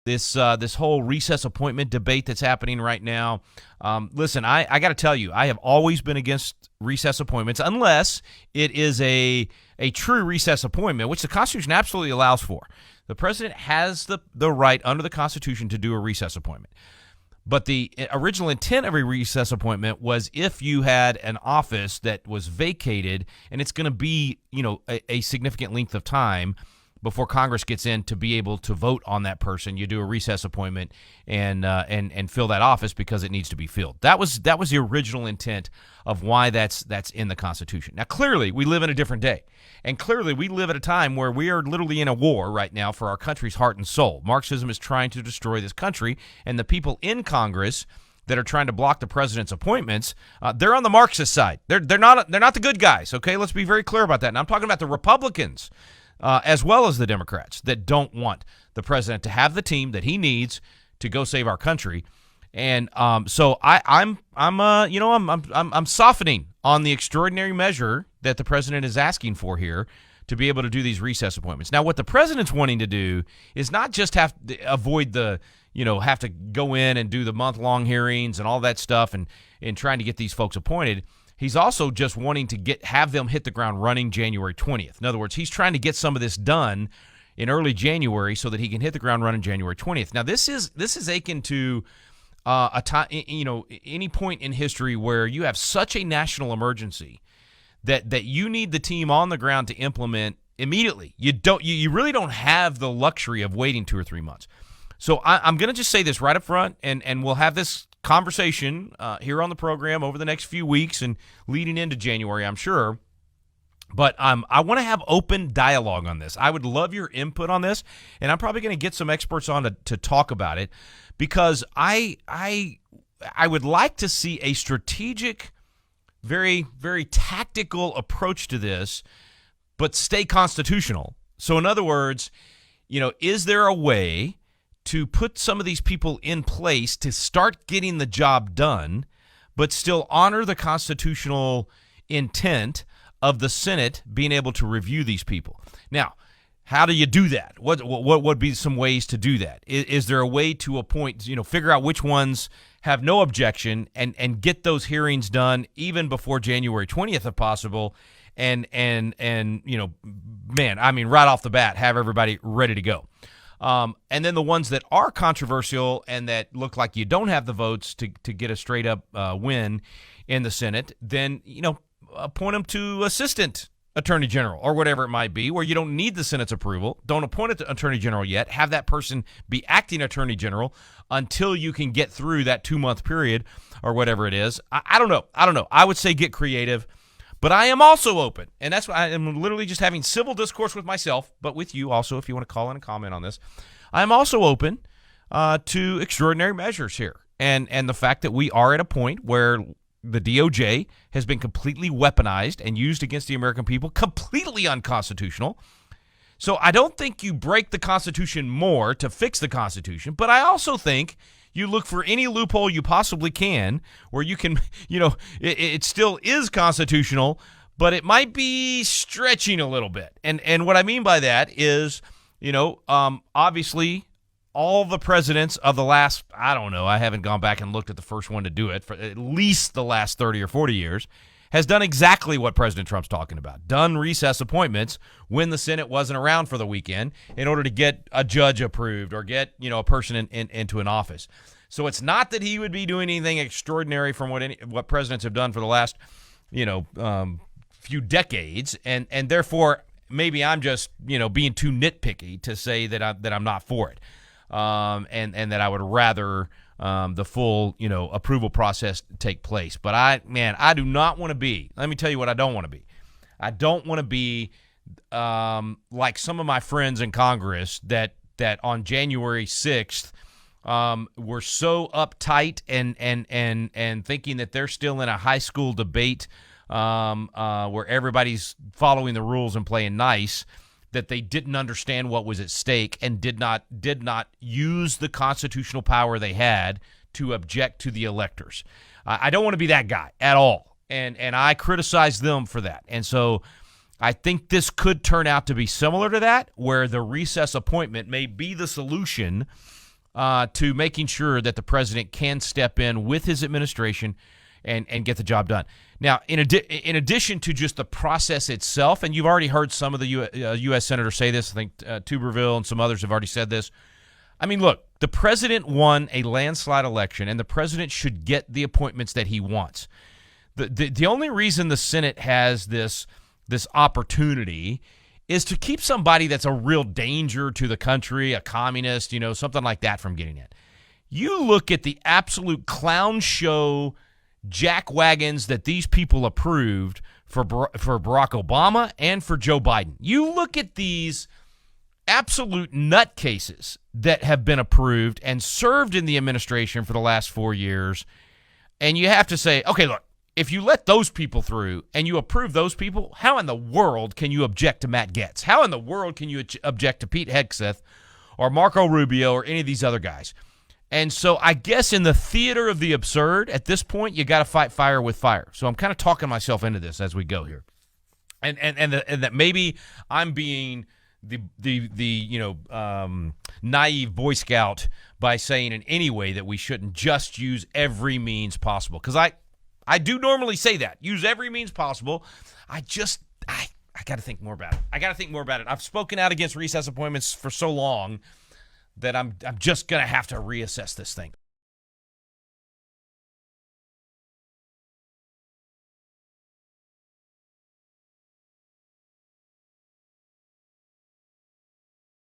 this whole recess appointment debate that's happening right now. Listen, I got to tell you, I have always been against recess appointments unless it is a true recess appointment, which the Constitution absolutely allows for. The president has the right under the Constitution to do a recess appointment. But the original intent of a recess appointment was if you had an office that was vacated and it's going to be, a significant length of time before Congress gets in to be able to vote on that person, you do a recess appointment and fill that office because it needs to be filled. That was the original intent of why that's in the Constitution. Now, clearly, we live in a different day, and clearly, we live at a time where we are literally in a war right now for our country's heart and soul. Marxism is trying to destroy this country, and the people in Congress that are trying to block the president's appointments, they're on the Marxist side. They're not the good guys. Okay, let's be very clear about that. And I'm talking about the Republicans. As well as the Democrats that don't want the president to have the team that he needs to go save our country, and so I'm softening on the extraordinary measure that the president is asking for here to be able to do these recess appointments. Now, what the president's wanting to do is not just have to avoid the have to go in and do the month-long hearings and all that stuff and trying to get these folks appointed. He's also just wanting to have them hit the ground running January 20th. In other words, he's trying to get some of this done in early January so that he can hit the ground running January 20th. Now, this is akin to a time, any point in history where you have such a national emergency that you need the team on the ground to implement immediately. You really don't have the luxury of waiting 2 or 3 months. So I'm going to just say this right up front, and we'll have this conversation here on the program over the next few weeks and leading into January, I'm sure. But I want to have open dialogue on this. I would love your input on this, and I'm probably going to get some experts on to talk about it because I would like to see a strategic, very, very tactical approach to this, but stay constitutional. So in other words, is there a way to put some of these people in place to start getting the job done, but still honor the constitutional intent of the Senate being able to review these people? Now, how do you do that? What would be some ways to do that? Is there a way to appoint, figure out which ones have no objection and get those hearings done even before January 20th if possible? And right off the bat, have everybody ready to go. And then the ones that are controversial and that look like you don't have the votes to get a straight up win in the Senate, then, appoint them to assistant attorney general or whatever it might be, where you don't need the Senate's approval. Don't appoint it to attorney general yet. Have that person be acting attorney general until you can get through that 2-month period or whatever it is. I don't know. I would say get creative. But I am also open, and that's why I am literally just having civil discourse with myself, but with you also, if you want to call in and comment on this. I am also open to extraordinary measures here, and the fact that we are at a point where the DOJ has been completely weaponized and used against the American people, completely unconstitutional. So I don't think you break the Constitution more to fix the Constitution, but I also think you look for any loophole you possibly can where you can, it still is constitutional, but it might be stretching a little bit. And what I mean by that is, obviously all the presidents of the last, I haven't gone back and looked at the first one to do it, for at least the last 30 or 40 years, has done exactly what President Trump's talking about, done recess appointments when the Senate wasn't around for the weekend in order to get a judge approved or get, a person into an office. So it's not that he would be doing anything extraordinary from what presidents have done for the last, few decades, and therefore maybe I'm just, being too nitpicky to say that I'm not for it, and that I would rather the full, approval process take place. But I do not want to be. Let me tell you what I don't want to be. I don't want to be like some of my friends in Congress that on January 6th were so uptight and thinking that they're still in a high school debate where everybody's following the rules and playing nice, that they didn't understand what was at stake and did not use the constitutional power they had to object to the electors. I don't want to be that guy at all, and I criticize them for that. And so I think this could turn out to be similar to that, where the recess appointment may be the solution to making sure that the president can step in with his administration and get the job done. Now, in addition to just the process itself, and you've already heard some of the U.S. senators say this, I think Tuberville and some others have already said this. I mean, look, the president won a landslide election, and the president should get the appointments that he wants. The only reason the Senate has this opportunity is to keep somebody that's a real danger to the country, a communist, something like that, from getting in. You look at the absolute clown show jackwagons that these people approved for Barack Obama and for Joe Biden. You look at these absolute nutcases that have been approved and served in the administration for the last 4 years, and you have to say, okay, look, if you let those people through and you approve those people, how in the world can you object to Matt Gaetz? How in the world can you object to Pete Hegseth or Marco Rubio or any of these other guys? And so I guess in the theater of the absurd, at this point, you got to fight fire with fire. So I'm kind of talking myself into this as we go here, and that maybe I'm being the naive Boy Scout by saying in any way that we shouldn't just use every means possible, because I do normally say that, use every means possible. I got to think more about it. I've spoken out against recess appointments for so long that I'm just going to have to reassess this thing.